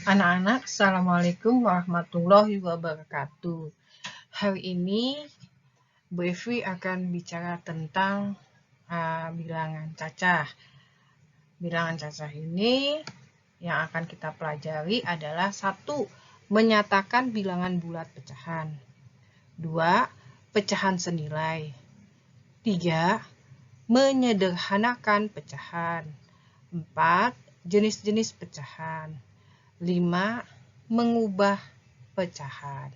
Anak-anak, Assalamualaikum warahmatullahi wabarakatuh. Hari ini Bu Evi akan bicara tentang bilangan cacah. Bilangan cacah ini yang akan kita pelajari adalah 1. Menyatakan bilangan bulat pecahan. 2. Pecahan senilai. 3. Menyederhanakan pecahan. 4. Jenis-jenis pecahan. 5. Mengubah pecahan.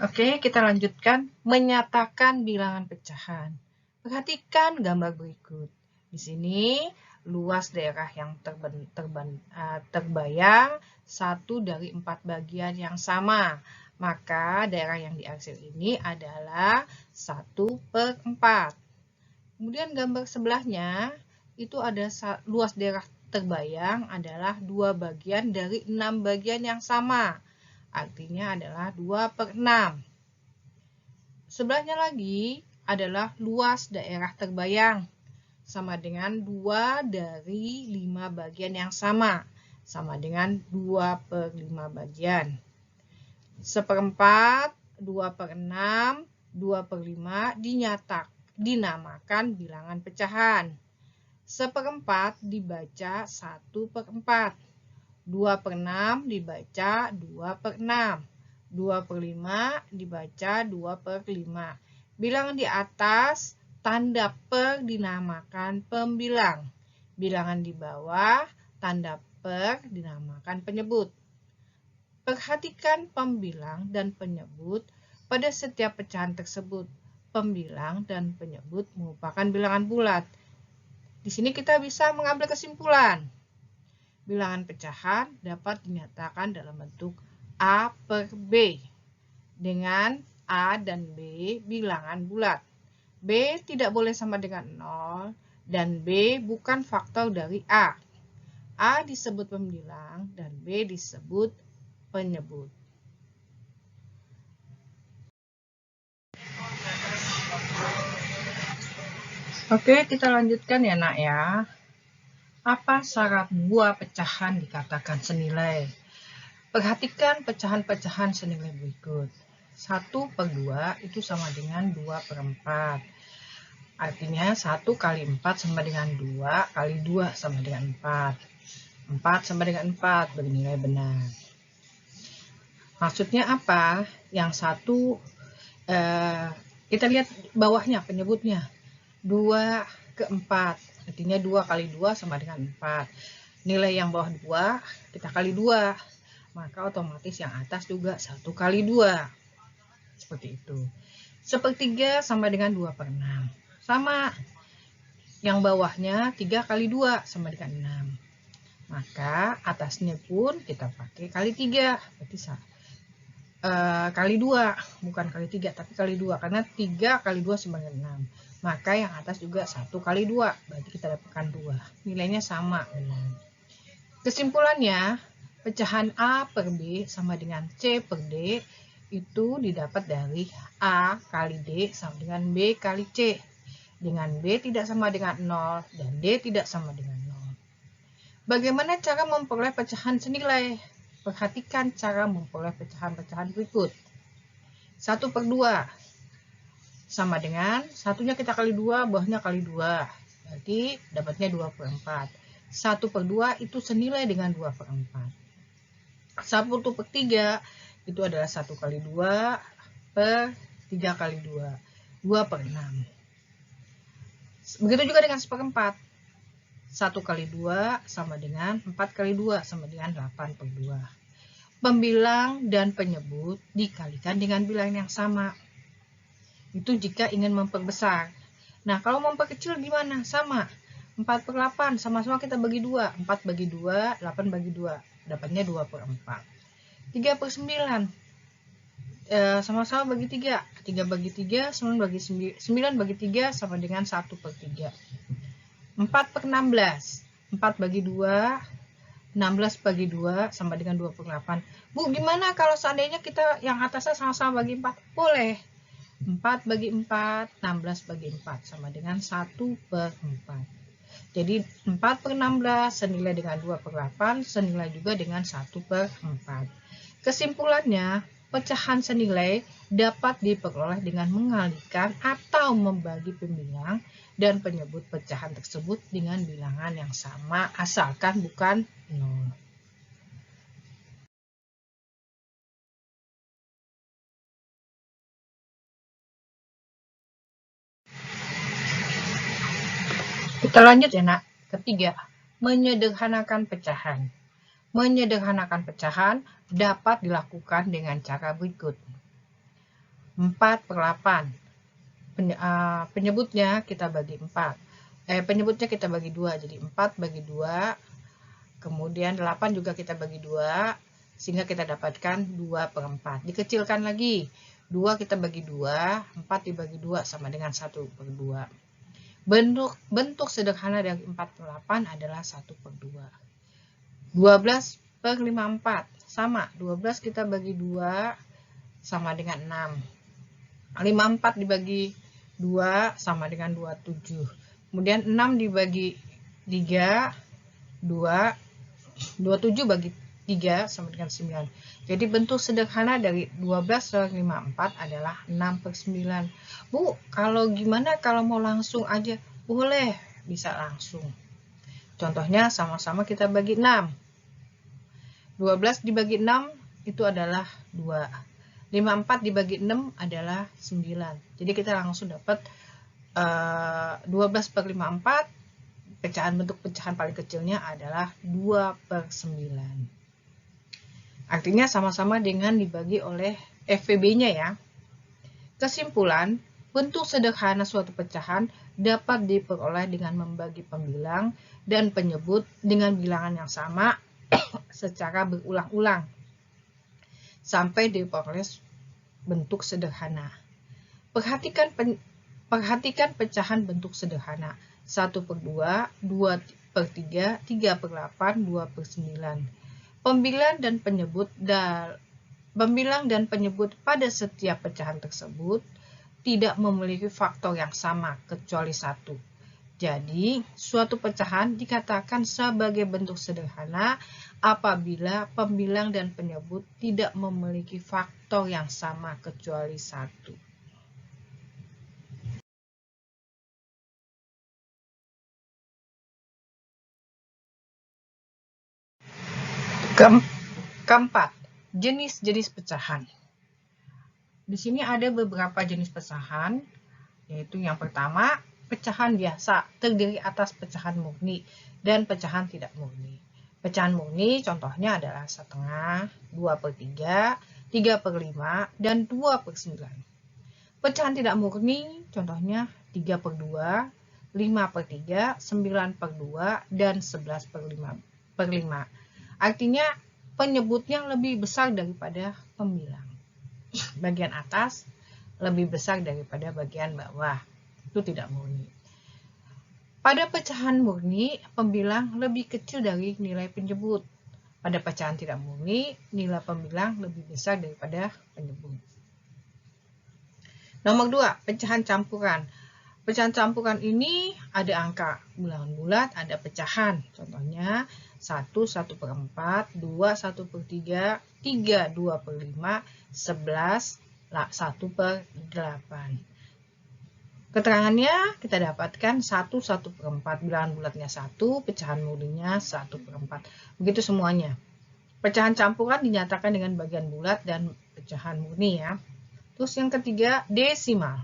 Oke, kita lanjutkan menyatakan bilangan pecahan. Perhatikan gambar berikut. Di sini luas daerah yang terbayang 1 dari 4 bagian yang sama. Maka daerah yang diarsir ini adalah 1/4. Kemudian gambar sebelahnya itu ada luas daerah terbayang adalah 2 bagian dari 6 bagian yang sama. Artinya adalah 2/6. Sebelahnya lagi adalah luas daerah terbayang sama dengan 2 dari 5 bagian yang sama. Sama dengan 2/5 bagian. 1/4, 2/6, 2/5 dinamakan bilangan pecahan. 1/4 dibaca 1/4. 2/6 dibaca 2/6. 2/5 dibaca 2/5. Bilangan di atas tanda per dinamakan pembilang. Bilangan di bawah tanda per dinamakan penyebut. Perhatikan pembilang dan penyebut pada setiap pecahan tersebut. Pembilang dan penyebut merupakan bilangan bulat. Di sini kita bisa mengambil kesimpulan. Bilangan pecahan dapat dinyatakan dalam bentuk A/B dengan A dan B bilangan bulat. B tidak boleh sama dengan 0 dan B bukan faktor dari A. A disebut pembilang dan B disebut penyebut. Oke, kita lanjutkan ya nak ya. Apa syarat buah pecahan dikatakan senilai? Perhatikan pecahan-pecahan senilai berikut. 1/2 itu sama dengan 2/4. Artinya 1 kali 4 sama dengan 2 kali 2 sama dengan 4. 4 sama dengan 4 bernilai benar. Maksudnya apa? Yang satu kita lihat bawahnya penyebutnya 2/4. Artinya 2 kali 2 sama dengan 4. Nilai yang bawah 2 kita kali 2. Maka otomatis yang atas juga 1 kali 2. Seperti itu. 1/3 sama dengan 2/6. Sama. Yang bawahnya 3 kali 2 sama dengan 6. Maka atasnya pun kita pakai kali 3. Berarti kali 2. Bukan kali 3 tapi kali 2. Karena 3 kali 2 sama dengan 6. Maka yang atas juga 1 kali 2. Berarti kita dapatkan 2. Nilainya sama. Kesimpulannya, pecahan A/B sama dengan C/D itu didapat dari A kali D sama dengan B kali C. Dengan B tidak sama dengan 0 dan D tidak sama dengan 0. Bagaimana cara memperoleh pecahan senilai? Perhatikan cara memperoleh pecahan-pecahan berikut. 1/2 sama dengan satunya kita kali 2, bawahnya kali 2. Berarti dapatnya 2/4. 1/2 itu senilai dengan 2/4. 1/3 itu adalah 1 kali 2 per 3 kali 2. 2/6. Begitu juga dengan 1/4. 1 kali 2 sama dengan 4 kali 2 sama dengan 8/2. Pembilang dan penyebut dikalikan dengan bilangan yang sama. Itu jika ingin memperbesar. Nah, kalau memperkecil gimana? Sama. 4/8 sama-sama kita bagi 2. 4 bagi 2, 8 bagi 2. Dapatnya 2/4. 3/9. Sama-sama bagi 3. 3 bagi 3, 9 bagi 3 sama dengan 1/3. 4/16. 4 bagi 2, 16 bagi 2 sama dengan 28. Bu, gimana kalau seandainya kita yang atasnya sama-sama bagi 4? Boleh. 4 bagi 4, 16 bagi 4 sama dengan 1/4. Jadi 4 per 16 senilai dengan 2 per 8 senilai juga dengan 1/4. Kesimpulannya, pecahan senilai dapat diperoleh dengan mengalihkan atau membagi pembilang dan penyebut pecahan tersebut dengan bilangan yang sama asalkan bukan 0. Kita lanjut ya nak. Ketiga, menyederhanakan pecahan. Menyederhanakan pecahan dapat dilakukan dengan cara berikut. 4 per 8. Penyebutnya kita bagi 4. Penyebutnya kita bagi 2. Jadi 4 bagi 2. Kemudian 8 juga kita bagi 2. Sehingga kita dapatkan 2 per 4. Dikecilkan lagi. 2 kita bagi 2. 4 dibagi 2 sama dengan 1 per 2. Bentuk sederhana dari 4 per 8 adalah 1 per 2. 12 per 54. Sama. 12 kita bagi 2 sama dengan 6. 54 dibagi 2 sama dengan 27. Kemudian 6 dibagi 3, 2. 27 bagi 3 sama dengan 9. Jadi bentuk sederhana dari 12 per 54 adalah 6 per 9. Bu, kalau gimana kalau mau langsung aja? Boleh, bisa langsung. Contohnya sama-sama kita bagi 6. 12 dibagi 6 itu adalah 2. 54 dibagi 6 adalah 9. Jadi kita langsung dapat 12 per 54. Bentuk pecahan paling kecilnya adalah 2 per 9. Artinya sama-sama dengan dibagi oleh FVB-nya ya. Kesimpulan, bentuk sederhana suatu pecahan dapat diperoleh dengan membagi pembilang dan penyebut dengan bilangan yang sama secara berulang-ulang sampai diperoleh bentuk sederhana. Perhatikan pecahan bentuk sederhana. 1 per 2, 2 per 3, 3 per 8, 2 per 9. Pembilang dan penyebut pada setiap pecahan tersebut tidak memiliki faktor yang sama kecuali 1. Jadi, suatu pecahan dikatakan sebagai bentuk sederhana apabila pembilang dan penyebut tidak memiliki faktor yang sama kecuali 1. Keempat, jenis-jenis pecahan. Di sini ada beberapa jenis pecahan, yaitu yang pertama, pecahan biasa terdiri atas pecahan murni dan pecahan tidak murni. Pecahan murni contohnya adalah setengah, 2 per 3, 3 per 5, dan 2 per 9. Pecahan tidak murni contohnya 3 per 2, 5 per 3, 9 per 2, dan 11 per 5. Artinya penyebutnya lebih besar daripada pembilang. Bagian atas lebih besar daripada bagian bawah. Itu tidak murni. Pada pecahan murni, pembilang lebih kecil dari nilai penyebut. Pada pecahan tidak murni, nilai pembilang lebih besar daripada penyebut. Nomor 2, pecahan campuran. Pecahan campuran ini ada angka bilangan bulat, ada pecahan. Contohnya 1, 1 per 4, 2, 1 per 3, 3, 2 per 5, 11, 1 per 8. Keterangannya kita dapatkan 1, 1 per 4. Bilangan bulatnya 1, pecahan murninya 1 per 4. Begitu semuanya. Pecahan campuran dinyatakan dengan bagian bulat dan pecahan murni ya. Terus yang ketiga, desimal.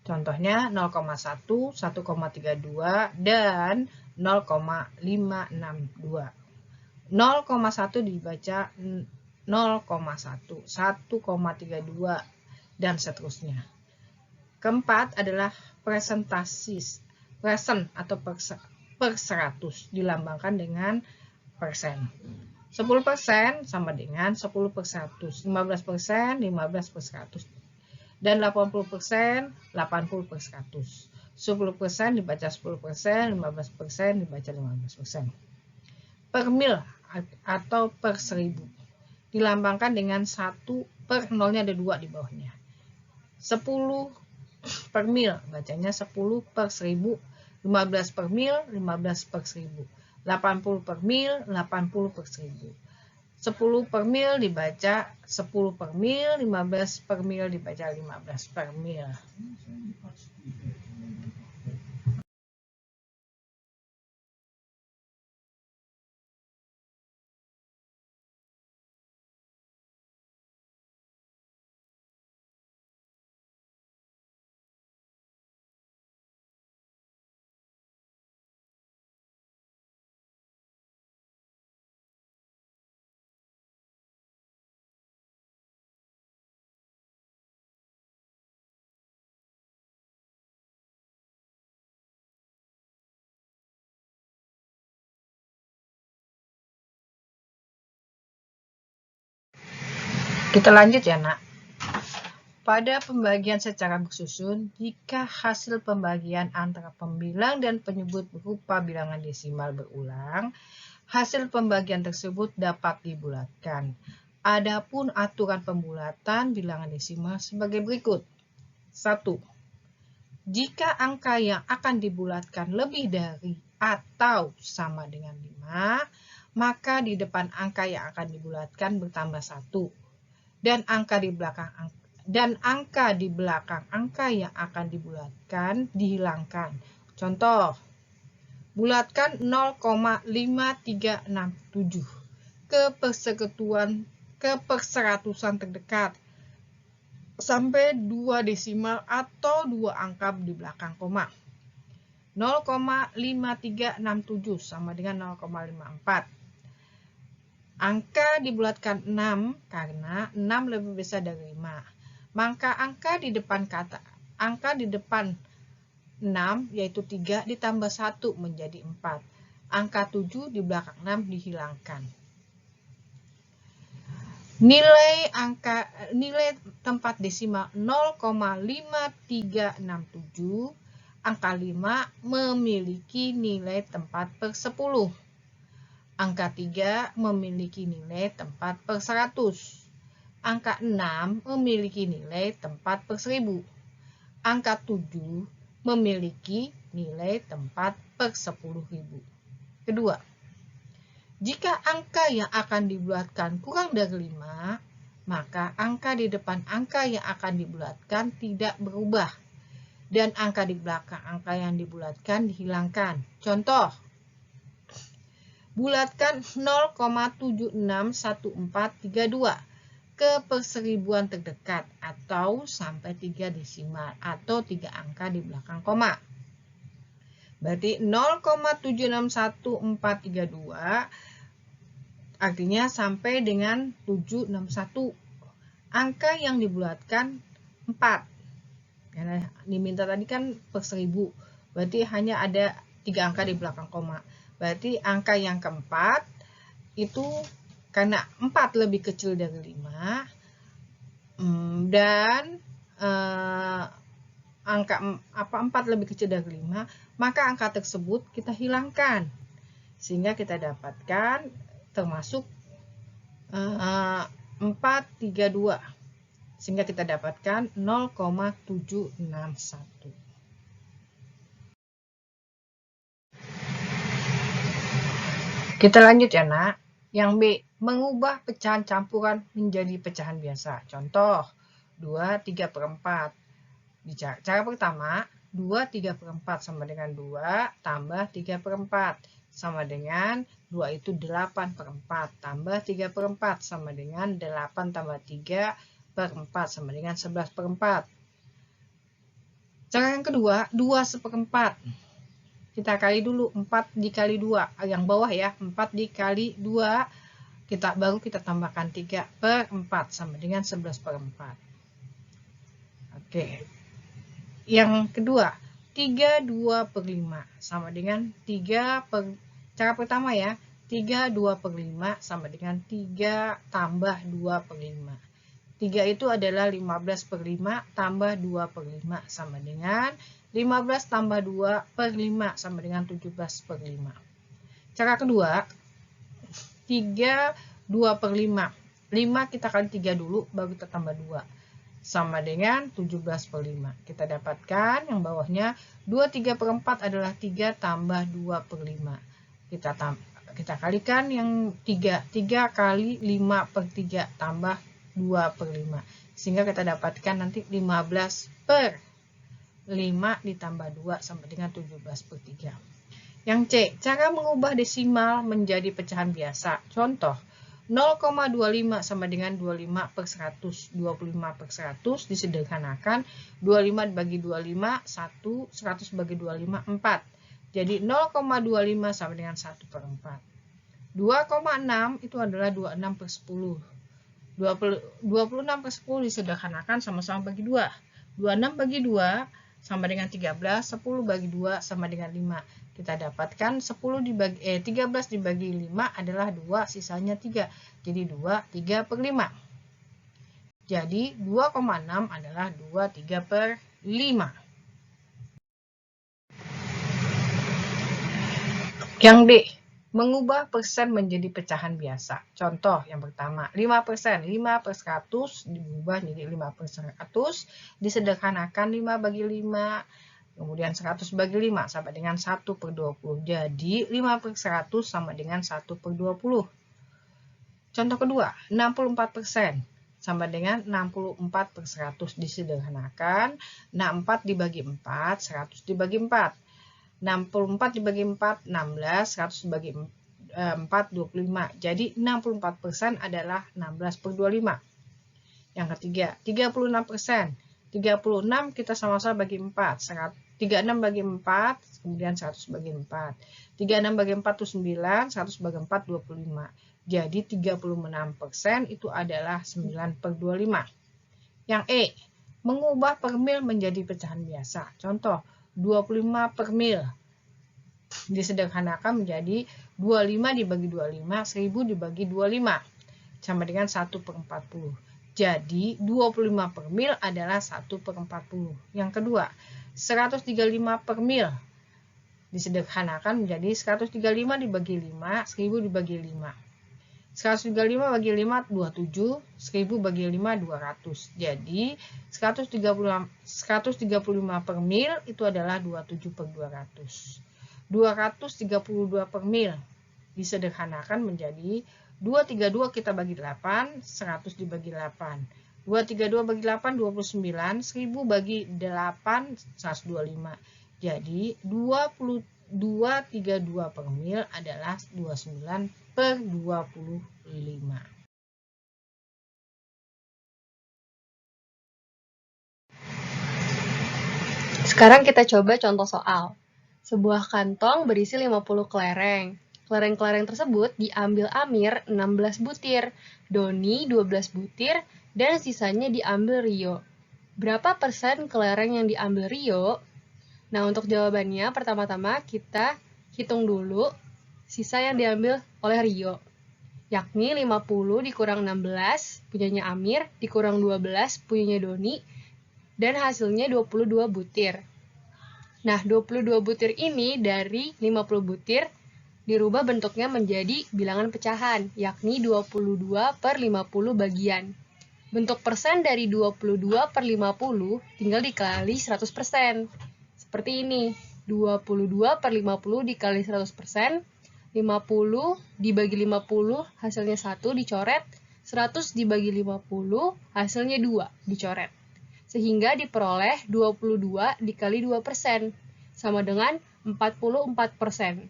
Contohnya 0,1, 1,32, dan 0,562. 0,1 dibaca 0,1, 1,32, dan seterusnya. Keempat adalah present atau per 100 dilambangkan dengan persen. 10% sama dengan 10 per 100, 15%, 15 per 100, dan 80%, 80 per 100. 10% dibaca 10%, 15% dibaca 15%. Per mil atau per 1000 dilambangkan dengan 1 per 0-nya ada 2 di bawahnya. 10 per mil, bacanya 10 per 1000, 15 per mil, 15 per 1000, 80 per mil, 80 per 1000. 10 per mil dibaca 10 per mil, 15 per mil dibaca 15 per mil. Kita lanjut ya, Nak. Pada pembagian secara bersusun, jika hasil pembagian antara pembilang dan penyebut berupa bilangan desimal berulang, hasil pembagian tersebut dapat dibulatkan. Adapun aturan pembulatan bilangan desimal sebagai berikut. 1. Jika angka yang akan dibulatkan lebih dari atau sama dengan 5, maka di depan angka yang akan dibulatkan bertambah 1. Dan angka di belakang angka yang akan dibulatkan dihilangkan. Contoh, bulatkan 0,5367 ke perseratusan terdekat sampai 2 desimal atau 2 angka di belakang koma. 0,5367 sama dengan 0,54. Angka dibulatkan 6 karena 6 lebih besar dari 5. Maka angka di depan 6 yaitu 3 ditambah 1 menjadi 4. Angka 7 di belakang 6 dihilangkan. Nilai tempat desimal 0,5367, angka 5 memiliki nilai tempat per 10. Angka 3 memiliki nilai tempat per 100. Angka 6 memiliki nilai tempat per 1000. Angka 7 memiliki nilai tempat per 10.000. Kedua, jika angka yang akan dibulatkan kurang dari 5, maka angka di depan angka yang akan dibulatkan tidak berubah. Dan angka di belakang angka yang dibulatkan dihilangkan. Contoh, bulatkan 0,761432 ke perseribuan terdekat atau sampai 3 desimal atau 3 angka di belakang koma. Berarti 0,761432 artinya sampai dengan 761. Angka yang dibulatkan 4. Karena diminta tadi kan per 1000. Berarti hanya ada 3 angka di belakang koma. Berarti angka yang keempat itu karena 4 lebih kecil dari 5 dan angka 4 lebih kecil dari 5, maka angka tersebut kita hilangkan. Sehingga kita dapatkan termasuk 432. Sehingga kita dapatkan 0,761. Kita lanjut ya, Nak. Yang B, mengubah pecahan campuran menjadi pecahan biasa. Contoh, 2 3/4. Cara pertama, 2 3/4 sama dengan 2 tambah 3/4 sama dengan 2 itu 8/4 tambah 3/4 sama dengan 8 tambah 3/4 sama dengan 11/4. Cara yang kedua, 2 1/4. Kita kali dulu 4 dikali 2, yang bawah ya, 4 dikali 2, baru kita tambahkan 3/4 sama dengan 11/4. Oke. Yang kedua, 3/2/5 sama dengan 3 cara pertama ya, 3/2/5 sama dengan 3 tambah 2/5. 3 itu adalah 15/5 tambah 2/5 sama dengan 15 tambah 2/5 sama dengan 17/5. Cara kedua, 3/2/5. 5 kita kali 3 dulu, baru kita tambah 2. sama dengan 17/5. Kita dapatkan yang bawahnya 23/4 adalah 3 tambah 2/5. Kita kalikan yang 3. 3 kali 5/3 tambah 2/5. Sehingga kita dapatkan nanti 15/5 ditambah 2 sama dengan 17/3. Yang C, cara mengubah desimal menjadi pecahan biasa. Contoh, 0,25 sama dengan 25/100. 25/100 disederhanakan, 25 dibagi 25, 1, 100 bagi 25, 4. Jadi 0,25 sama dengan 1/4. 2,6 itu adalah 26/10. 26/10 disederhanakan sama-sama bagi 2. 26 bagi 2 sama dengan 13, 10 bagi 2 sama dengan 5. Kita dapatkan 13 dibagi 5 adalah 2, sisanya 3. Jadi 2, 3/5. Jadi 2,6 adalah 2, 3/5. Yang D, mengubah persen menjadi pecahan biasa. Contoh yang pertama, 5%. 5/100 diubah menjadi 5/100, disederhanakan 5 bagi 5, kemudian 100 bagi 5 sama dengan 1/20. Jadi 5/100 sama dengan 1/20. Contoh kedua, 64% sama dengan 64/100, disederhanakan 64 dibagi 4, 100 dibagi 4. 64 dibagi 4, 16, 100 dibagi 4, 25. Jadi 64% adalah 16/25. Yang ketiga, 36%. 36 kita sama-sama bagi 4. 36 bagi 4, kemudian 100 bagi 4. 36 bagi 4 itu 9, 100 bagi 4, 25. Jadi 36% itu adalah 9/25. Yang E, mengubah per mil menjadi pecahan biasa. Contoh, 25 per mil. Disederhanakan menjadi 25 dibagi 25, 1000 dibagi 25. Sama dengan 1/40. Jadi 25 per mil adalah 1/40. Yang kedua, 135 per mil. Disederhanakan menjadi 135 dibagi 5, 1000 dibagi 5. 135 bagi 5, 27, 1000 bagi 5, 200. Jadi 135 per mil itu adalah 27/200. 232 per mil disederhanakan menjadi 232 kita bagi 8, 100 dibagi 8. 232 bagi 8, 29, 1000 bagi 8, 125. Jadi 232 per mil adalah 29/25. Sekarang kita coba contoh soal. Sebuah kantong berisi 50 kelereng. Kelereng-kelereng tersebut diambil Amir 16 butir, Doni 12 butir, dan sisanya diambil Rio. Berapa persen kelereng yang diambil Rio? Nah, untuk jawabannya pertama-tama kita hitung dulu sisa yang diambil oleh Rio. Yakni 50 dikurang 16 punyanya Amir, dikurang 12 punyanya Doni, dan hasilnya 22 butir. Nah, 22 butir ini dari 50 butir dirubah bentuknya menjadi bilangan pecahan, yakni 22/50 bagian. Bentuk persen dari 22/50 tinggal dikali 100%. Seperti ini, 22/50 dikali 100%, 50 dibagi 50 hasilnya 1 dicoret, 100 dibagi 50 hasilnya 2 dicoret. Sehingga diperoleh 22 dikali 2% sama dengan 44%.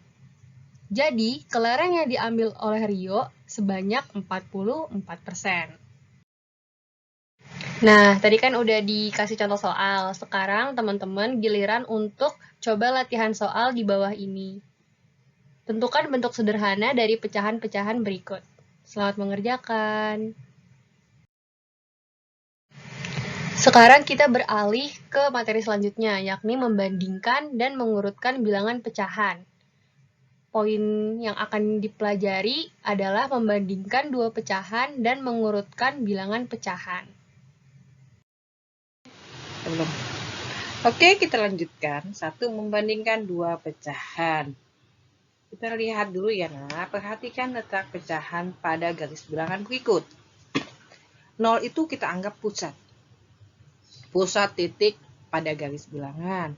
Jadi, kelereng yang diambil oleh Rio sebanyak 44%. Nah, tadi kan udah dikasih contoh soal. Sekarang teman-teman giliran untuk coba latihan soal di bawah ini. Tentukan bentuk sederhana dari pecahan-pecahan berikut. Selamat mengerjakan. Sekarang kita beralih ke materi selanjutnya, yakni membandingkan dan mengurutkan bilangan pecahan. Poin yang akan dipelajari adalah membandingkan dua pecahan dan mengurutkan bilangan pecahan. Belum. Oke, kita lanjutkan. 1. Membandingkan dua pecahan. Kita lihat dulu ya, Nak. Perhatikan letak pecahan pada garis bilangan berikut. 0 itu kita anggap pusat. pusat titik pada garis bilangan.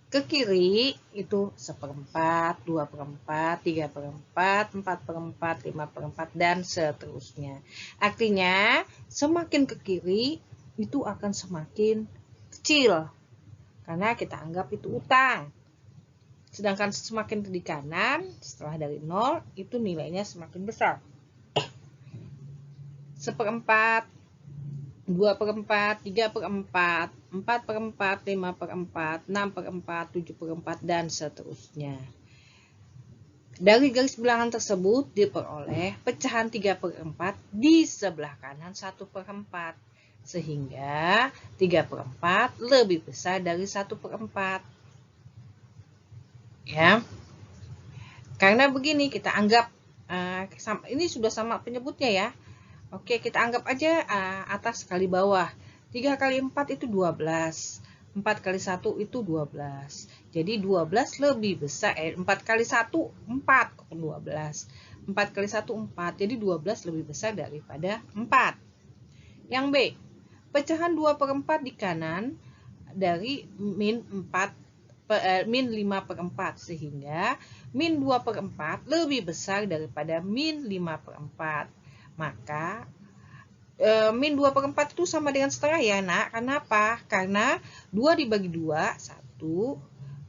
Ke kiri itu 1/4, 2/4, 3/4, 4/4, 5/4, dan seterusnya. Artinya, semakin ke kiri itu akan semakin kecil, karena kita anggap itu utang. Sedangkan semakin di kanan, setelah dari 0, itu nilainya semakin besar. 1/4, 2/4, 3/4, 4/4, 5/4, 6/4, 7/4, dan seterusnya. Dari garis bilangan tersebut diperoleh pecahan 3/4 di sebelah kanan 1/4. Sehingga 3/4 lebih besar dari 1/4. Ya. Karena begini, kita anggap ini sudah sama penyebutnya ya. Oke, kita anggap aja atas kali bawah. 3 kali 4 itu 12. 4 kali 1 itu 12. Jadi 12 lebih besar. 4 kali 1, 4. 12. 4 kali 1, 4. Jadi 12 lebih besar daripada 4. Yang B. Pecahan 2/4 di kanan dari min 5/4. Sehingga min 2/4 lebih besar daripada min 5/4. Maka min 2/4 itu sama dengan setengah ya nak. Kenapa? Karena 2 dibagi 2, 1.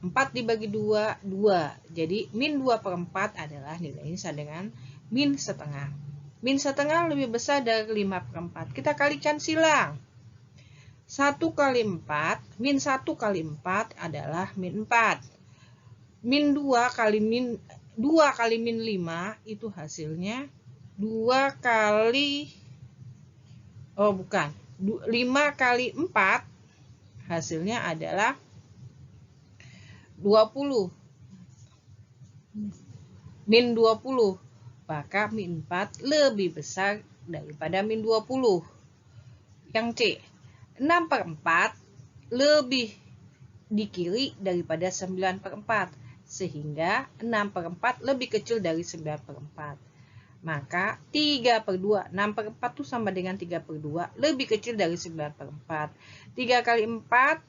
4 dibagi 2, 2. Jadi min 2/4 adalah nilainya sama dengan min setengah. Min setengah lebih besar dari 5/4. Kita kalikan silang. 1 kali 4, min 1 kali 4 adalah min 4. Min 2 kali min 5 itu hasilnya 5 kali 4 hasilnya adalah 20. Min 20. Maka min 4 lebih besar daripada min 20. Yang C. 6/4 lebih di kiri daripada 9/4. Sehingga 6/4 lebih kecil dari 9/4. Maka 3/2. 6/4 itu sama dengan 3/2. Lebih kecil dari 9/4. 3 kali 4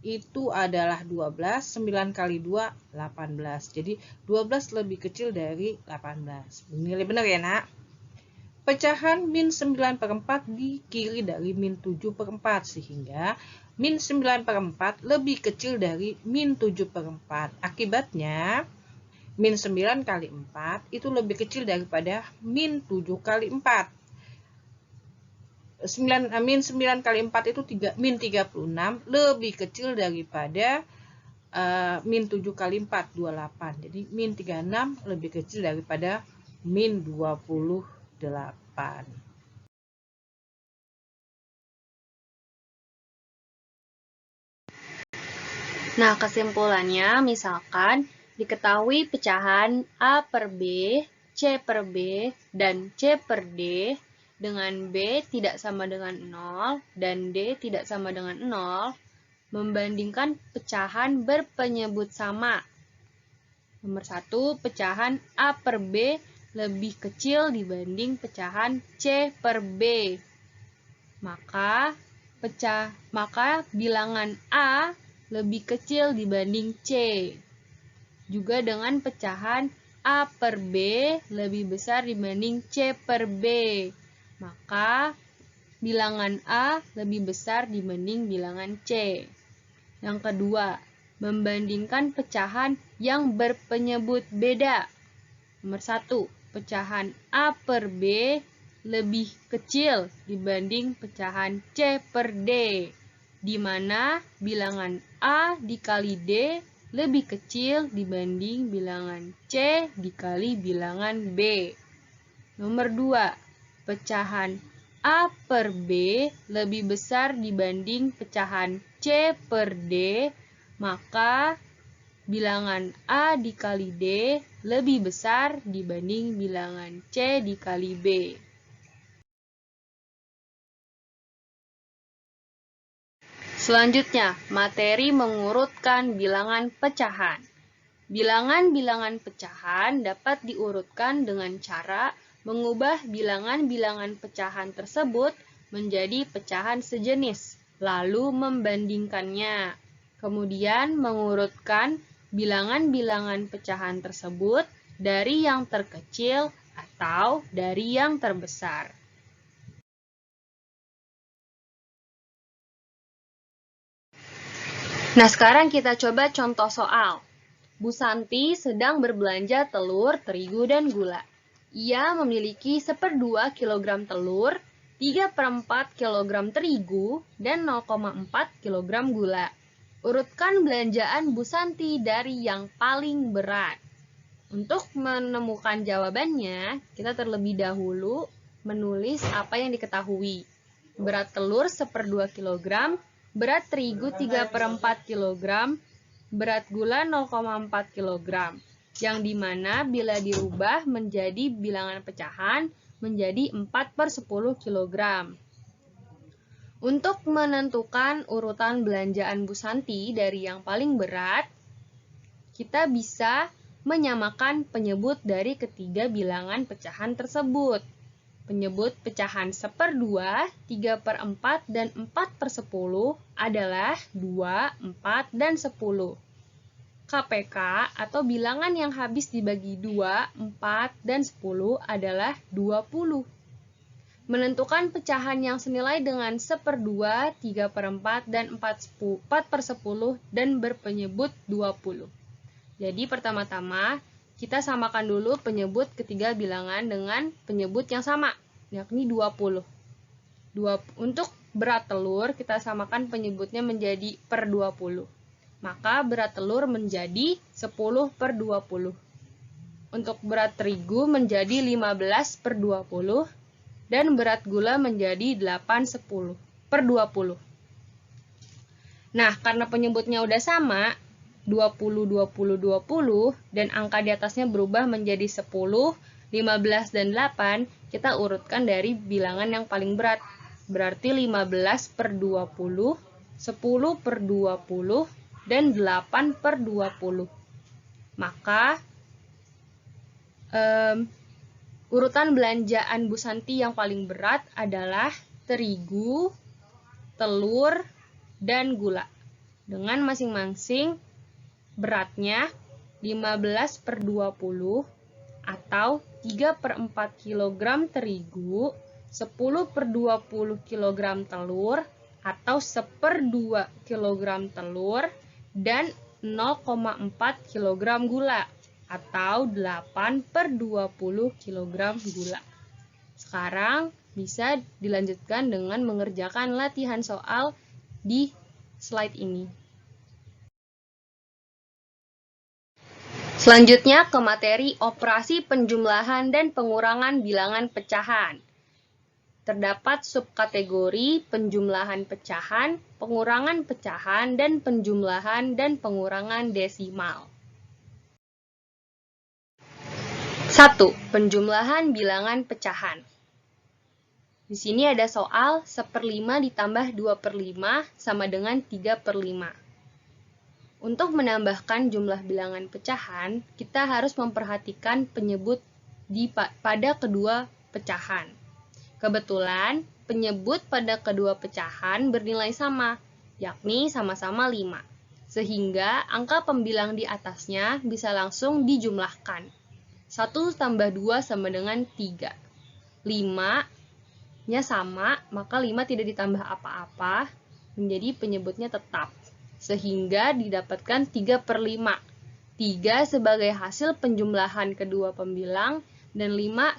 itu adalah 12. 9 kali 2, 18. Jadi 12 lebih kecil dari 18. Nilai benar ya nak? Pecahan min 9/4 di kiri dari min 7/4. Sehingga min 9/4 lebih kecil dari min 7/4. Akibatnya, min 9 kali 4 itu lebih kecil daripada min 7 kali 4. Min 9 kali 4 itu min 36 lebih kecil daripada min 7 kali 4, 28. Jadi min 36 lebih kecil daripada min 28. Nah, kesimpulannya misalkan diketahui pecahan A per B, C per B, dan C per D dengan B tidak sama dengan 0 dan D tidak sama dengan 0, membandingkan pecahan berpenyebut sama. Nomor 1, pecahan A per B lebih kecil dibanding pecahan C per B. Maka bilangan A lebih kecil dibanding C. Juga dengan pecahan A per B lebih besar dibanding C per B. Maka bilangan A lebih besar dibanding bilangan C. Yang kedua, membandingkan pecahan yang berpenyebut beda. Nomor 1, pecahan A per B lebih kecil dibanding pecahan C per D, di mana bilangan A dikali D lebih kecil dibanding bilangan C dikali bilangan B. Nomor 2, pecahan A per B lebih besar dibanding pecahan C per D, maka bilangan A dikali D lebih besar dibanding bilangan C dikali B. Selanjutnya, materi mengurutkan bilangan pecahan. Bilangan-bilangan pecahan dapat diurutkan dengan cara mengubah bilangan-bilangan pecahan tersebut menjadi pecahan sejenis. lalu membandingkannya. Kemudian mengurutkan bilangan-bilangan pecahan tersebut dari yang terkecil atau dari yang terbesar. Nah, sekarang kita coba contoh soal. Bu Santi sedang berbelanja telur, terigu, dan gula. Ia memiliki 1/2 kg telur, 3/4 kg terigu, dan 0,4 kg gula. Urutkan belanjaan Bu Santi dari yang paling berat. Untuk menemukan jawabannya, kita terlebih dahulu menulis apa yang diketahui. Berat telur 1/2 kg, berat terigu 3/4 kg, berat gula 0,4 kg, yang dimana bila dirubah menjadi bilangan pecahan menjadi 4/10 kg. Untuk menentukan urutan belanjaan Bu Santi dari yang paling berat, kita bisa menyamakan penyebut dari ketiga bilangan pecahan tersebut. Penyebut pecahan 1/2, 3/4, dan 4/10 adalah 2, 4, dan 10. KPK atau bilangan yang habis dibagi 2, 4, dan 10 adalah 20. Menentukan pecahan yang senilai dengan 1/2, 3/4, dan 4/10 dan berpenyebut 20. Jadi pertama-tama kita samakan dulu penyebut ketiga bilangan dengan penyebut yang sama, yakni 20. Untuk berat telur, kita samakan penyebutnya menjadi per 20. Maka berat telur menjadi 10/20. Untuk berat terigu menjadi 15/20. Dan berat gula menjadi 8/10/20. Nah, karena penyebutnya udah sama, 20, 20, 20, dan angka di atasnya berubah menjadi 10, 15, dan 8, kita urutkan dari bilangan yang paling berat. Berarti 15/20, 10/20, dan 8/20. Maka, urutan belanjaan Bu Santi yang paling berat adalah terigu, telur, dan gula. Dengan masing-masing beratnya 15/20 atau 3/4 kg terigu, 10/20 kg telur atau 1/2 kg telur, dan 0,4 kg gula atau 8/20 kg gula. Sekarang bisa dilanjutkan dengan mengerjakan latihan soal di slide ini. Selanjutnya ke materi operasi penjumlahan dan pengurangan bilangan pecahan. Terdapat subkategori penjumlahan pecahan, pengurangan pecahan, dan penjumlahan dan pengurangan desimal. 1. Penjumlahan bilangan pecahan. Di sini ada soal 1/5 ditambah 2/5 sama dengan 3/5. Untuk menambahkan jumlah bilangan pecahan, kita harus memperhatikan penyebut pada kedua pecahan. Kebetulan, penyebut pada kedua pecahan bernilai sama, yakni sama-sama 5. Sehingga angka pembilang di atasnya bisa langsung dijumlahkan. 1 tambah 2 sama dengan 3. 5-nya sama, maka 5 tidak ditambah apa-apa, menjadi penyebutnya tetap. Sehingga didapatkan 3/5. 3 sebagai hasil penjumlahan kedua pembilang, dan 5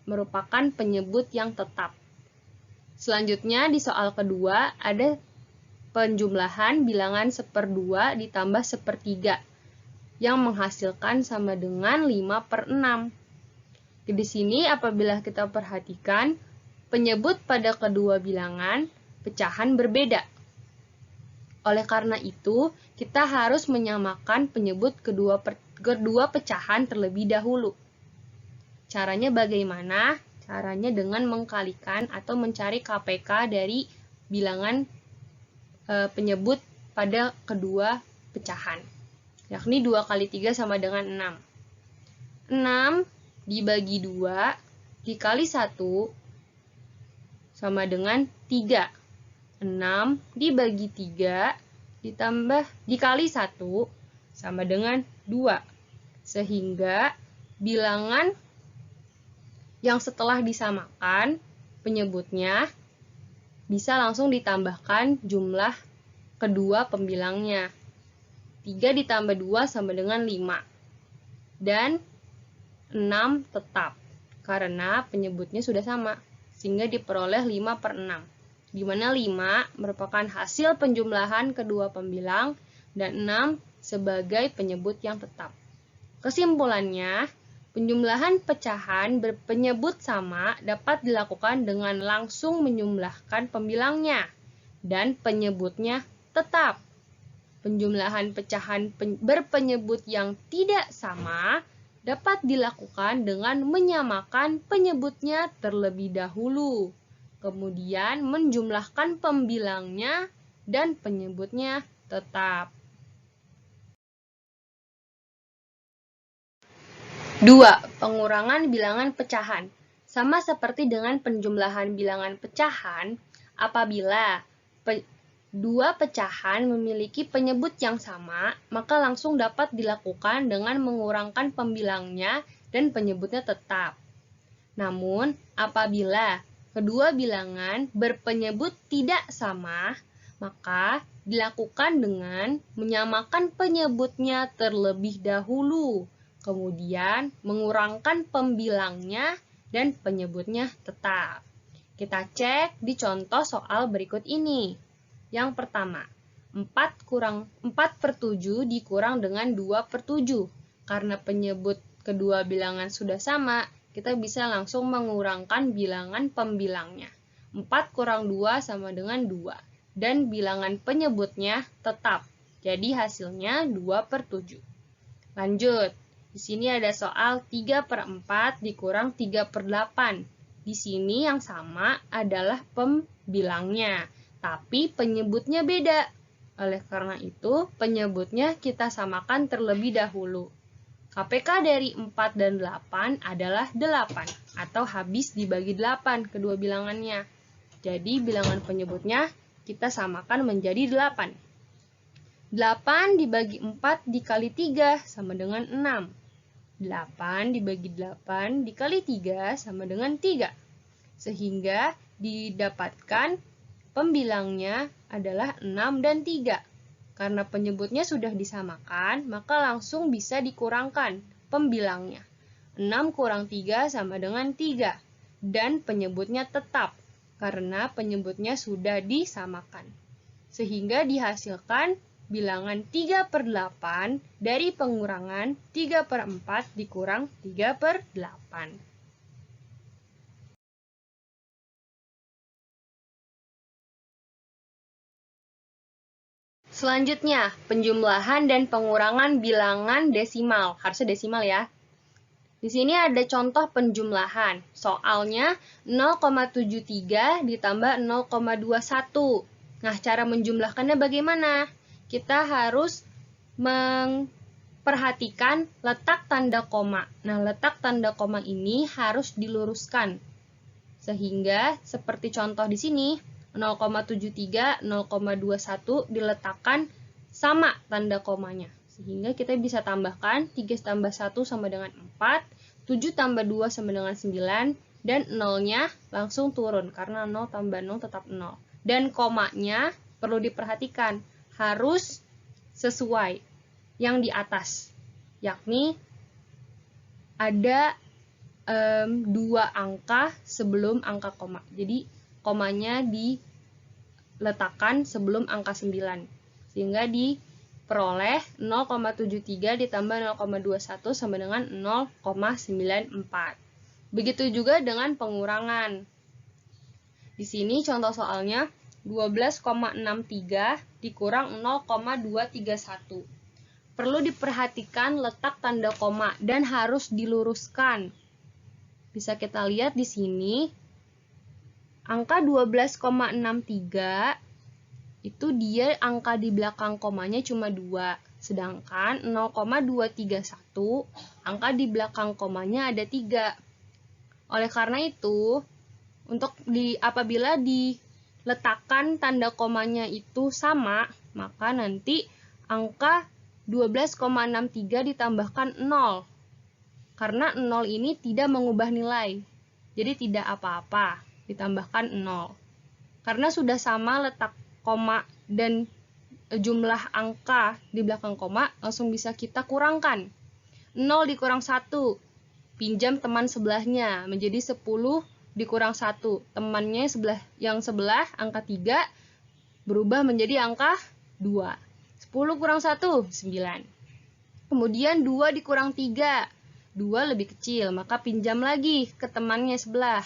merupakan penyebut yang tetap. Selanjutnya di soal kedua ada penjumlahan bilangan 1/2 ditambah 1/3 yang menghasilkan sama dengan 5/6. Di sini apabila kita perhatikan penyebut pada kedua bilangan pecahan berbeda. Oleh karena itu, kita harus menyamakan penyebut kedua pecahan terlebih dahulu. Caranya bagaimana? Caranya dengan mengkalikan atau mencari KPK dari bilangan penyebut pada kedua pecahan. Yakni 2 kali 3 sama dengan 6. 6 dibagi 2 dikali 1 sama dengan 3. 6 dibagi 3 dikali 1 sama dengan 2. Sehingga bilangan yang setelah disamakan penyebutnya bisa langsung ditambahkan jumlah kedua pembilangnya. 3 ditambah 2 sama dengan 5. Dan 6 tetap, karena penyebutnya sudah sama, sehingga diperoleh 5/6. Di mana 5 merupakan hasil penjumlahan kedua pembilang dan 6 sebagai penyebut yang tetap. Kesimpulannya, penjumlahan pecahan berpenyebut sama dapat dilakukan dengan langsung menjumlahkan pembilangnya dan penyebutnya tetap. Penjumlahan pecahan berpenyebut yang tidak sama dapat dilakukan dengan menyamakan penyebutnya terlebih dahulu, kemudian menjumlahkan pembilangnya dan penyebutnya tetap. 2. Pengurangan bilangan pecahan. Sama seperti dengan penjumlahan bilangan pecahan, apabila dua pecahan memiliki penyebut yang sama, maka langsung dapat dilakukan dengan mengurangkan pembilangnya dan penyebutnya tetap. Namun, apabila kedua bilangan berpenyebut tidak sama, maka dilakukan dengan menyamakan penyebutnya terlebih dahulu, kemudian mengurangkan pembilangnya dan penyebutnya tetap. Kita cek di contoh soal berikut ini. Yang pertama, 4/7 dikurang dengan 2/7. Karena penyebut kedua bilangan sudah sama, kita bisa langsung mengurangkan bilangan pembilangnya. 4 kurang 2 sama dengan 2. Dan bilangan penyebutnya tetap. Jadi hasilnya 2/7. Lanjut. Di sini ada soal 3/4 dikurang 3/8. Di sini yang sama adalah pembilangnya, tapi penyebutnya beda. Oleh karena itu, penyebutnya kita samakan terlebih dahulu. KPK dari 4 dan 8 adalah 8, atau habis dibagi 8 kedua bilangannya. Jadi bilangan penyebutnya kita samakan menjadi 8. 8 dibagi 4 dikali 3 sama dengan 6. 8 dibagi 8 dikali 3 sama dengan 3. Sehingga didapatkan pembilangnya adalah 6 dan 3. Karena penyebutnya sudah disamakan, maka langsung bisa dikurangkan pembilangnya. 6 kurang 3 sama dengan 3. Dan penyebutnya tetap, karena penyebutnya sudah disamakan. Sehingga dihasilkan bilangan 3/8 dari pengurangan 3/4 dikurang 3/8. Selanjutnya, penjumlahan dan pengurangan bilangan desimal. Harusnya desimal ya. Di sini ada contoh penjumlahan. Soalnya 0,73 ditambah 0,21. Nah, cara menjumlahkannya bagaimana? Kita harus memperhatikan letak tanda koma. Nah, letak tanda koma ini harus diluruskan. Sehingga seperti contoh di sini, 0,73, 0,21 diletakkan sama tanda komanya. Sehingga kita bisa tambahkan 3 tambah 1 sama dengan 4, 7 tambah 2 sama dengan 9, dan 0-nya langsung turun karena 0 tambah 0 tetap 0. Dan komanya perlu diperhatikan, harus sesuai yang di atas, yakni ada 2 angka sebelum angka koma. Jadi komanya diletakkan sebelum angka 9. Sehingga diperoleh 0,73 ditambah 0,21 sama dengan 0,94. Begitu juga dengan pengurangan. Di sini contoh soalnya 12,63 dikurang 0,231. Perlu diperhatikan letak tanda koma dan harus diluruskan. Bisa kita lihat di sini, angka 12,63 itu dia angka di belakang komanya cuma 2. Sedangkan 0,231 angka di belakang komanya ada 3. Oleh karena itu, apabila di letakkan tanda komanya itu sama, maka nanti angka 12,63 ditambahkan 0. Karena 0 ini tidak mengubah nilai. Jadi tidak apa-apa, ditambahkan 0. Karena sudah sama letak koma dan jumlah angka di belakang koma, langsung bisa kita kurangkan. 0 dikurang 1, pinjam teman sebelahnya, menjadi 10 dikurang 1. Temannya yang sebelah, angka 3, berubah menjadi angka 2. 10 kurang 1, 9. Kemudian 2 dikurang 3, 2 lebih kecil, maka pinjam lagi ke temannya sebelah.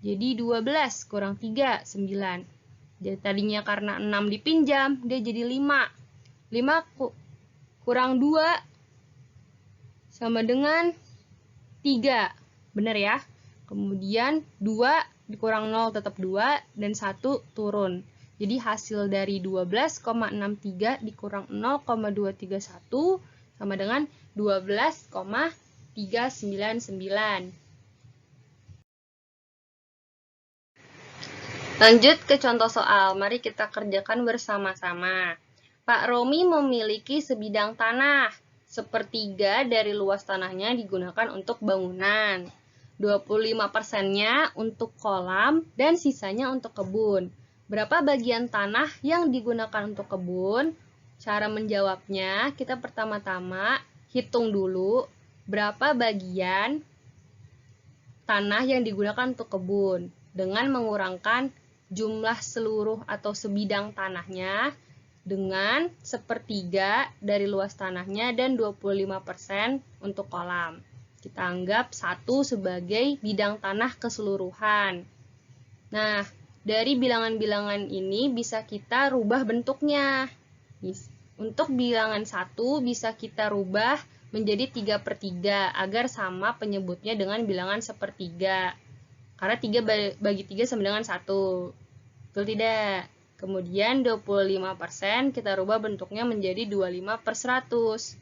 Jadi 12 kurang 3, 9. Jadi tadinya karena 6 dipinjam, dia jadi 5. 5 kurang 2 sama dengan 3. Benar ya? Kemudian 2 dikurang 0 tetap 2 dan 1 turun. Jadi hasil dari 12,63 dikurang 0,231 sama dengan 12,399. Lanjut ke contoh soal, mari kita kerjakan bersama-sama. Pak Romi memiliki sebidang tanah, sepertiga dari luas tanahnya digunakan untuk bangunan, 25%-nya untuk kolam, dan sisanya untuk kebun. Berapa bagian tanah yang digunakan untuk kebun? Cara menjawabnya, kita pertama-tama hitung dulu berapa bagian tanah yang digunakan untuk kebun dengan mengurangkan jumlah seluruh atau sebidang tanahnya dengan sepertiga dari luas tanahnya dan 25% untuk kolam. Kita anggap 1 sebagai bidang tanah keseluruhan. Nah, dari bilangan-bilangan ini bisa kita rubah bentuknya. Untuk bilangan 1 bisa kita rubah menjadi 3/3 agar sama penyebutnya dengan bilangan sepertiga. Karena 3 bagi 3 sama dengan 1. Betul tidak? Kemudian 25% kita rubah bentuknya menjadi 25/100.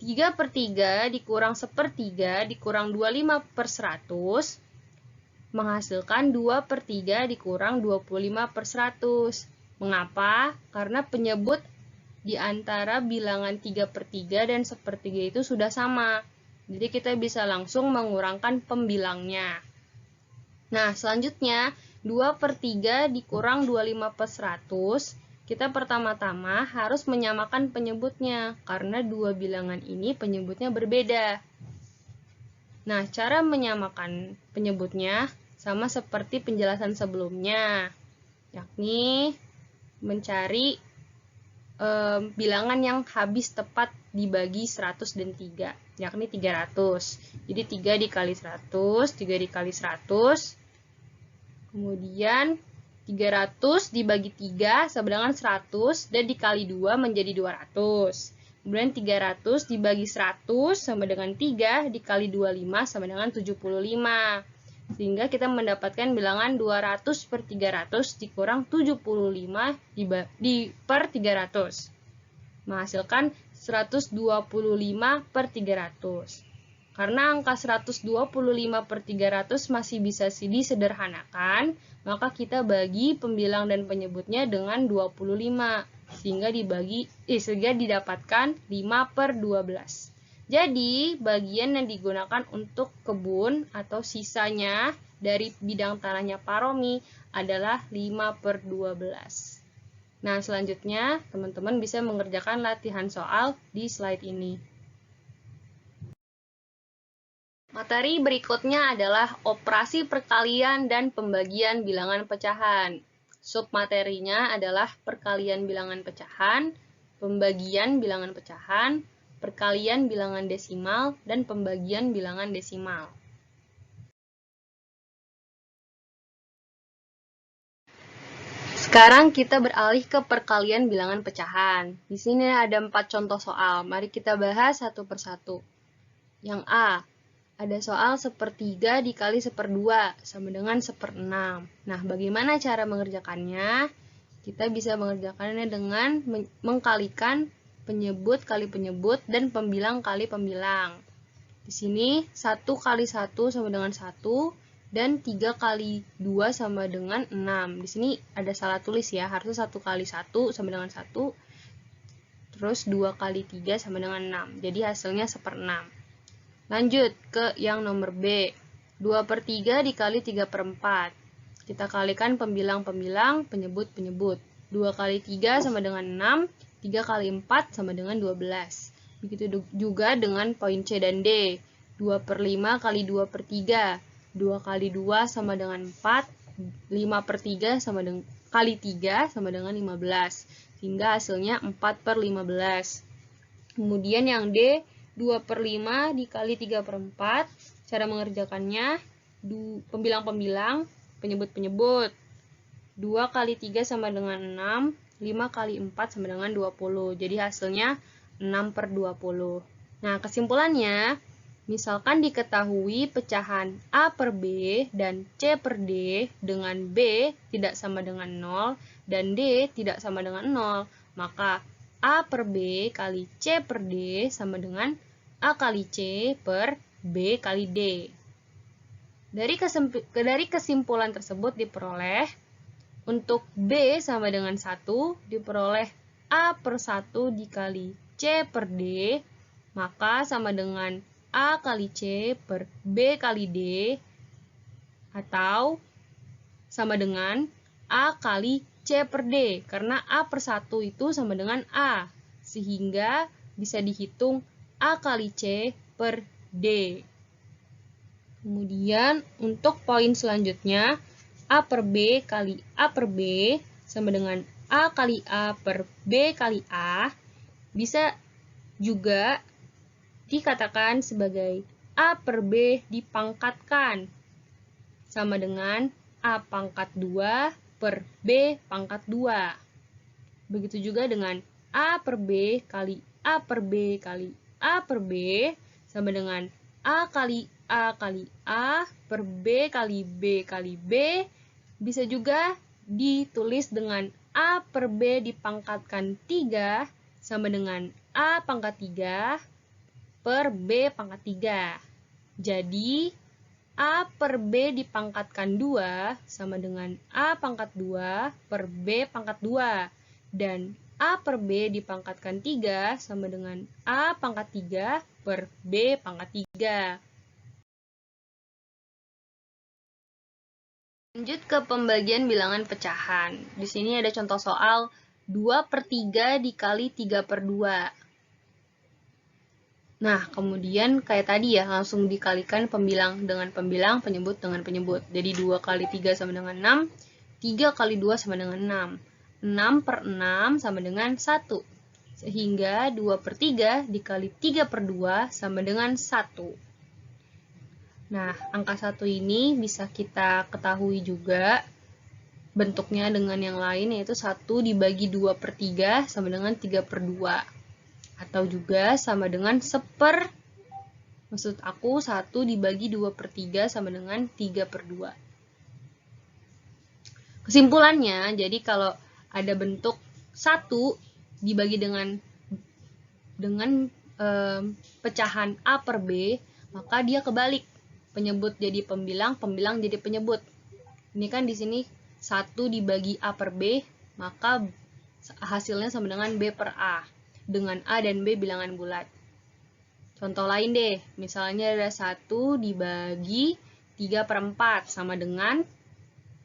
3/3 dikurang 1/3 dikurang 25/100 menghasilkan 2/3 dikurang 25/100. Mengapa? Karena penyebut di antara bilangan 3/3 dan 1/3 itu sudah sama. Jadi kita bisa langsung mengurangkan pembilangnya. Nah, selanjutnya 2/3 dikurang 25/100, kita pertama-tama harus menyamakan penyebutnya, karena dua bilangan ini penyebutnya berbeda. Nah, cara menyamakan penyebutnya sama seperti penjelasan sebelumnya, yakni mencari bilangan yang habis tepat dibagi 100 dan 3, yakni 300. Jadi 3 dikali 100, 3 dikali 100, kemudian 300 dibagi 3 sama dengan 100 dan dikali 2 menjadi 200. Kemudian 300 dibagi 100 sama dengan 3 dikali 25 sama dengan 75. Sehingga kita mendapatkan bilangan 200/300 dikurang 75 per 300. Menghasilkan 125/300. Karena angka 125/300 masih bisa disederhanakan, maka kita bagi pembilang dan penyebutnya dengan 25. Sehingga didapatkan 5/12. Jadi, bagian yang digunakan untuk kebun atau sisanya dari bidang tanahnya Pak Romi adalah 5/12. Nah, selanjutnya teman-teman bisa mengerjakan latihan soal di slide ini. Materi berikutnya adalah operasi perkalian dan pembagian bilangan pecahan. Submaterinya adalah perkalian bilangan pecahan, pembagian bilangan pecahan, perkalian bilangan desimal, dan pembagian bilangan desimal. Sekarang kita beralih ke perkalian bilangan pecahan. Di sini ada 4 contoh soal. Mari kita bahas satu persatu. Yang A, ada soal 1/3 dikali 1/2 sama dengan 1/6. Nah, bagaimana cara mengerjakannya? Kita bisa mengerjakannya dengan mengkalikan penyebut kali penyebut dan pembilang kali pembilang. Di sini 1 kali 1 sama dengan 1, dan 3 kali 2 sama dengan 6. Di sini ada salah tulis ya, harusnya 1 kali 1 sama dengan 1, terus 2 kali 3 sama dengan 6. Jadi hasilnya 1/6. Lanjut ke yang nomor B. 2/3 dikali 3/4. Kita kalikan pembilang-pembilang, penyebut-penyebut. 2 kali 3 sama dengan 6, 3 kali 4 sama dengan 12. Begitu juga dengan poin C dan D. 2/5 kali 2/3. 2 kali 2 sama dengan 4, 5/3 sama dengan kali 3 sama dengan 15. Sehingga hasilnya 4/15. Kemudian yang D, 2/5 dikali 3/4. Cara mengerjakannya, pembilang-pembilang, penyebut-penyebut. 2 kali 3 sama dengan 6, 5 kali 4 sama dengan 20. Jadi hasilnya 6/20. Nah, kesimpulannya, misalkan diketahui pecahan A per B dan C per D dengan B tidak sama dengan 0 dan D tidak sama dengan 0, maka A per B kali C per D sama dengan A kali C per B kali D. Dari kesimpulan tersebut diperoleh, untuk B sama dengan 1 diperoleh A per 1 dikali C per D, maka sama dengan A kali C per B kali D, atau sama dengan A kali C per D, karena A per 1 itu sama dengan A, sehingga bisa dihitung A kali C per D. Kemudian untuk poin selanjutnya, A per B kali A per B sama dengan A kali A per B kali A, bisa juga dikatakan sebagai A per B dipangkatkan, sama dengan A pangkat 2 per B pangkat 2. Begitu juga dengan A per B kali A per B kali A per B sama dengan A kali A kali A per B kali B kali B. Bisa juga ditulis dengan A per B dipangkatkan 3 sama dengan A pangkat 3 per B pangkat 3. Jadi, A per B dipangkatkan 2 sama dengan A pangkat 2 per B pangkat 2. Dan A per B dipangkatkan 3 sama dengan A pangkat 3 per B pangkat 3. Lanjut ke pembagian bilangan pecahan. Di sini ada contoh soal 2/3 dikali 3/2. Nah, kemudian kayak tadi ya, langsung dikalikan pembilang dengan pembilang, penyebut dengan penyebut. Jadi 2 kali 3 sama dengan 6, 3 kali 2 sama dengan 6. 6/6 sama dengan 1. Sehingga 2/3 dikali 3/2 sama dengan 1. Nah, angka 1 ini bisa kita ketahui juga bentuknya dengan yang lain, yaitu 1 dibagi 2/3 sama dengan 3/2. Atau juga sama dengan maksud aku 1 dibagi 2/3 sama dengan 3/2. Kesimpulannya, jadi kalau ada bentuk 1 dibagi dengan pecahan A per B, maka dia kebalik. Penyebut jadi pembilang, pembilang jadi penyebut. Ini kan di sini 1 dibagi A per B, maka hasilnya sama dengan B per A. Dengan A dan B bilangan bulat. Contoh lain deh, misalnya ada 1 dibagi 3/4 sama dengan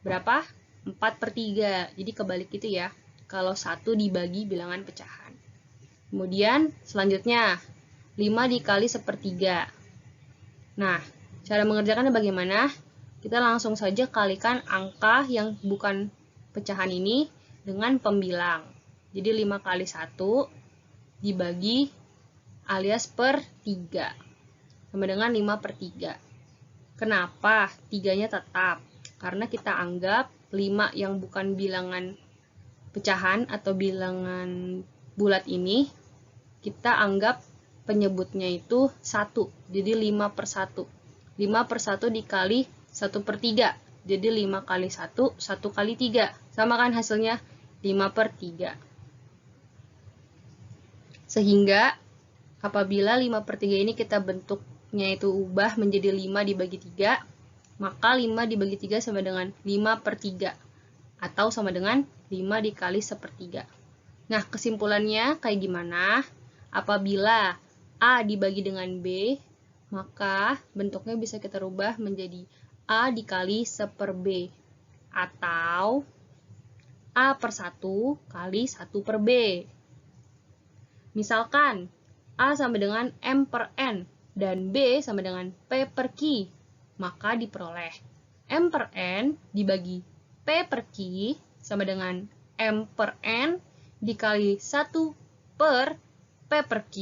berapa? 4/3. Jadi kebalik itu ya, kalau 1 dibagi bilangan pecahan. Kemudian selanjutnya, 5 dikali 1/3. Nah, cara mengerjakannya bagaimana? Kita langsung saja kalikan angka yang bukan pecahan ini dengan pembilang. Jadi 5 kali 1 dibagi alias per 3 sama dengan 5/3. Kenapa 3-nya tetap? Karena kita anggap 5 yang bukan bilangan pecahan atau bilangan bulat ini, kita anggap penyebutnya itu 1. Jadi 5/1. 5/1 dikali 1/3. Jadi 5 kali 1, 1 kali 3. Sama kan hasilnya 5/3. Sehingga apabila 5/3 ini kita bentuknya itu ubah menjadi 5 dibagi 3, maka 5 dibagi 3 sama dengan 5/3, atau sama dengan 5 dikali 1/3. Nah, kesimpulannya kayak gimana? Apabila A dibagi dengan B, maka bentuknya bisa kita rubah menjadi A dikali 1/B, atau A/1 kali 1/B. Misalkan A sama dengan M/N dan B sama dengan P/Q, maka diperoleh M/N dibagi P/Q sama dengan M/N dikali 1/P/Q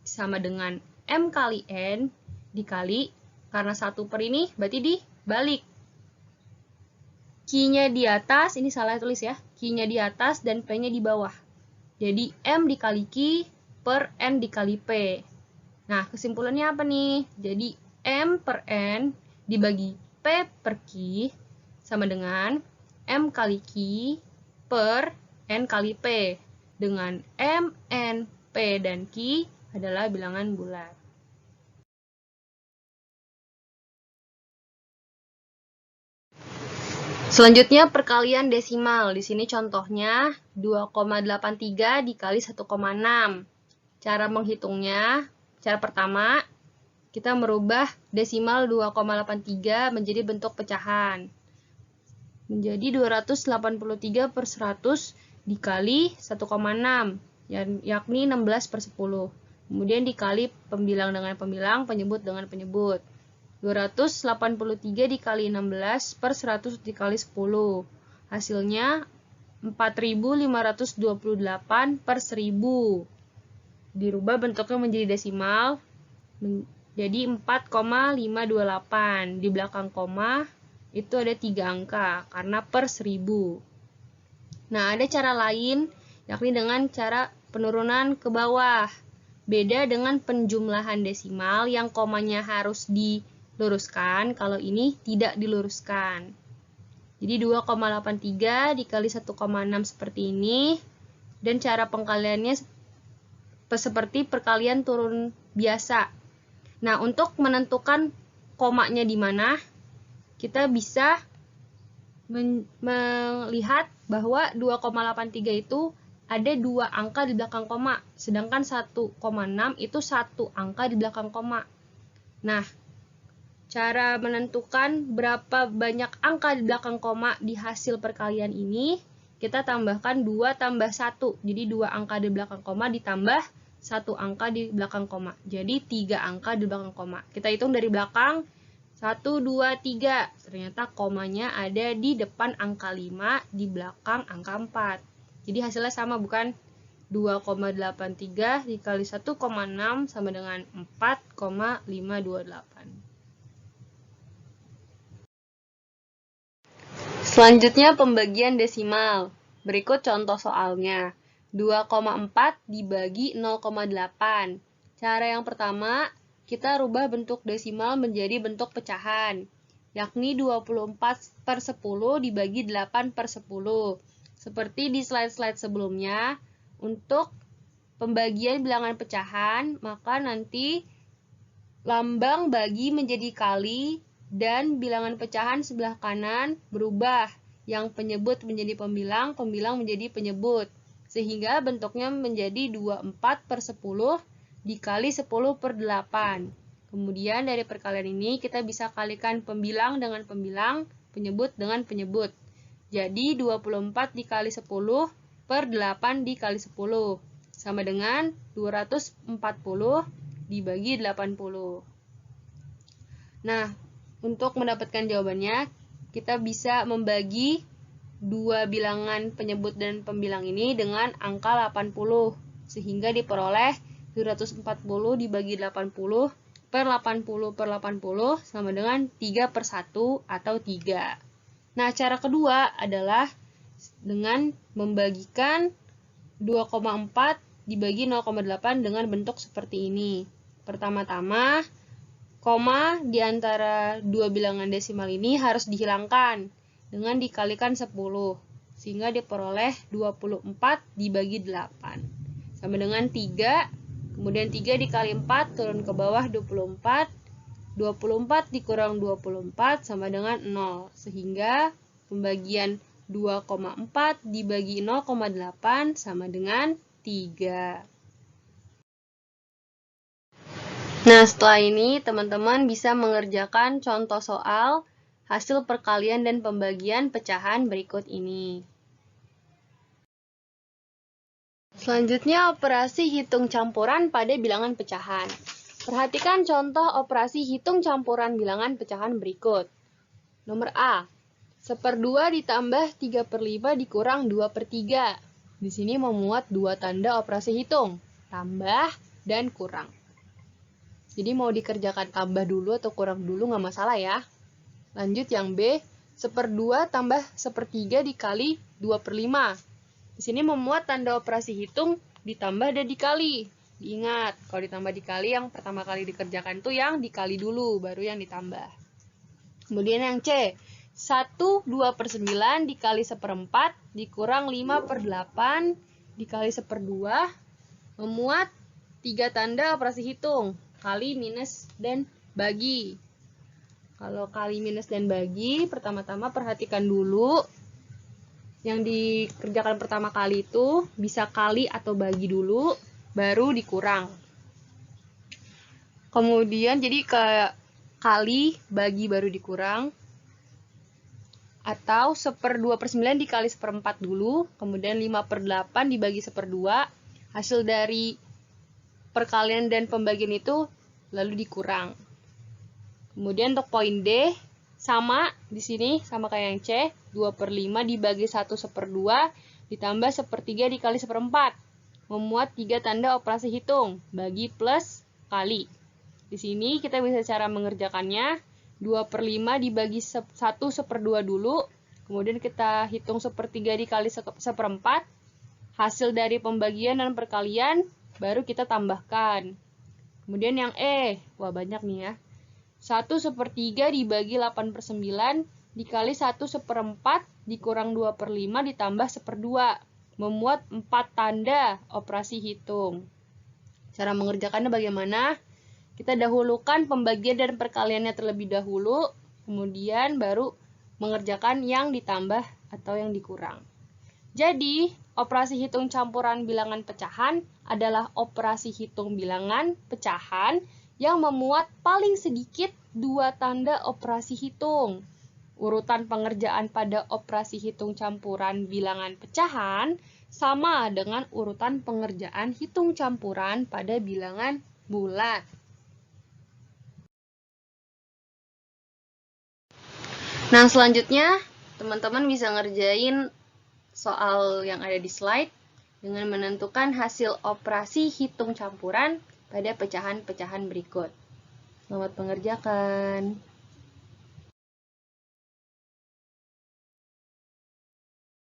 sama dengan M kali N dikali, karena 1 per ini berarti dibalik. Q-nya di atas, ini salah tulis ya, Q-nya di atas dan P-nya di bawah. Jadi M dikali Q per N dikali P. Nah, kesimpulannya apa nih? Jadi M/N dibagi P/Q sama dengan M kali Q per N kali P, dengan M, N, P, dan Q adalah bilangan bulat. Selanjutnya perkalian desimal. Di sini contohnya 2,83 dikali 1,6. Cara menghitungnya, cara pertama, kita merubah desimal 2,83 menjadi bentuk pecahan. Menjadi 283/100 dikali 1,6, yakni 16/10. Kemudian dikali pembilang dengan pembilang, penyebut dengan penyebut. 283 dikali 16/100 dikali 10. Hasilnya 4.528/1000. Dirubah bentuknya menjadi desimal, jadi 4,528. Di belakang koma itu ada 3 angka karena per 1000. Nah, ada cara lain, yakni dengan cara penurunan ke bawah. Beda dengan penjumlahan desimal yang komanya harus diluruskan, kalau ini tidak diluruskan. Jadi 2,83 dikali 1,6 seperti ini, dan cara pengkaliannya seperti perkalian turun biasa. Nah, untuk menentukan komanya di mana, kita bisa melihat bahwa 2,83 itu ada 2 angka di belakang koma, sedangkan 1,6 itu 1 angka di belakang koma. Nah, cara menentukan berapa banyak angka di belakang koma di hasil perkalian ini, kita tambahkan 2 tambah 1. Jadi 2 angka di belakang koma ditambah 1 angka di belakang koma. Jadi 3 angka di belakang koma. Kita hitung dari belakang, 1, 2, 3. Ternyata komanya ada di depan angka 5, di belakang angka 4. Jadi hasilnya sama, bukan? 2,83 dikali 1,6 sama dengan 4,528. Selanjutnya pembagian desimal. Berikut contoh soalnya. 2,4 dibagi 0,8. Cara yang pertama, kita rubah bentuk desimal menjadi bentuk pecahan, yakni 24/10 dibagi 8/10. Seperti di slide-slide sebelumnya, untuk pembagian bilangan pecahan, maka nanti lambang bagi menjadi kali, dan bilangan pecahan sebelah kanan berubah, yang penyebut menjadi pembilang, pembilang menjadi penyebut, sehingga bentuknya menjadi 24/10 dikali 10/8. Kemudian dari perkalian ini kita bisa kalikan pembilang dengan pembilang, penyebut dengan penyebut. Jadi 24 dikali 10/8 dikali 10 sama dengan 240 dibagi 80. Nah, untuk mendapatkan jawabannya, kita bisa membagi dua bilangan penyebut dan pembilang ini dengan angka 80, sehingga diperoleh 240 dibagi 80/80/80 sama dengan 3/1 atau 3. Nah, cara kedua adalah dengan membagikan 2,4 dibagi 0,8 dengan bentuk seperti ini. Pertama-tama, koma di antara dua bilangan desimal ini harus dihilangkan dengan dikalikan 10, sehingga diperoleh 24 dibagi 8 sama dengan 3. Kemudian 3 dikali 4 turun ke bawah 24 24 dikurang 24 sama dengan 0. Sehingga pembagian 2,4 dibagi 0,8 sama dengan 3. Nah, setelah ini teman-teman bisa mengerjakan contoh soal hasil perkalian dan pembagian pecahan berikut ini. Selanjutnya, operasi hitung campuran pada bilangan pecahan. Perhatikan contoh operasi hitung campuran bilangan pecahan berikut. Nomor A, 1/2 ditambah 3/5 dikurang 2/3. Di sini memuat dua tanda operasi hitung, tambah dan kurang. Jadi mau dikerjakan tambah dulu atau kurang dulu nggak masalah ya. Lanjut yang B, 1/2 tambah 1/3 dikali 2/5. Di sini memuat tanda operasi hitung ditambah dan dikali. Diingat, kalau ditambah dikali yang pertama kali dikerjakan itu yang dikali dulu, baru yang ditambah. Kemudian yang C, 1/2/9 dikali 1/4 dikurang 5/8 dikali 1/2 memuat 3 tanda operasi hitung. Kali, minus, dan bagi. Kalau kali, minus, dan bagi, pertama-tama perhatikan dulu. Yang dikerjakan pertama kali itu bisa kali atau bagi dulu, baru dikurang. Kemudian jadi kali, bagi, baru dikurang. Atau 1/2/9 dikali 1/4 dulu, kemudian 5/8 dibagi 1/2. Hasil dari perkalian dan pembagian itu lalu dikurang. Kemudian untuk poin D sama di sini sama kayak yang C, 2/5 dibagi 1/2 ditambah 1/3 dikali 1/4. Memuat 3 tanda operasi hitung, bagi, plus, kali. Di sini kita bisa cara mengerjakannya, 2/5 dibagi 1/2 dulu, kemudian kita hitung 1/3 dikali 1/4. Hasil dari pembagian dan perkalian baru kita tambahkan. Kemudian yang E, wah banyak nih ya. 1/3 dibagi 8/9 dikali 1/4 dikurang 2/5 ditambah 1/2. Memuat 4 tanda operasi hitung. Cara mengerjakannya bagaimana? Kita dahulukan pembagian dan perkaliannya terlebih dahulu, kemudian baru mengerjakan yang ditambah atau yang dikurang. Jadi, operasi hitung campuran bilangan pecahan adalah operasi hitung bilangan pecahan yang memuat paling sedikit 2 tanda operasi hitung. Urutan pengerjaan pada operasi hitung campuran bilangan pecahan sama dengan urutan pengerjaan hitung campuran pada bilangan bulat. Nah, selanjutnya teman-teman bisa ngerjain soal yang ada di slide dengan menentukan hasil operasi hitung campuran pada pecahan-pecahan berikut. Selamat mengerjakan.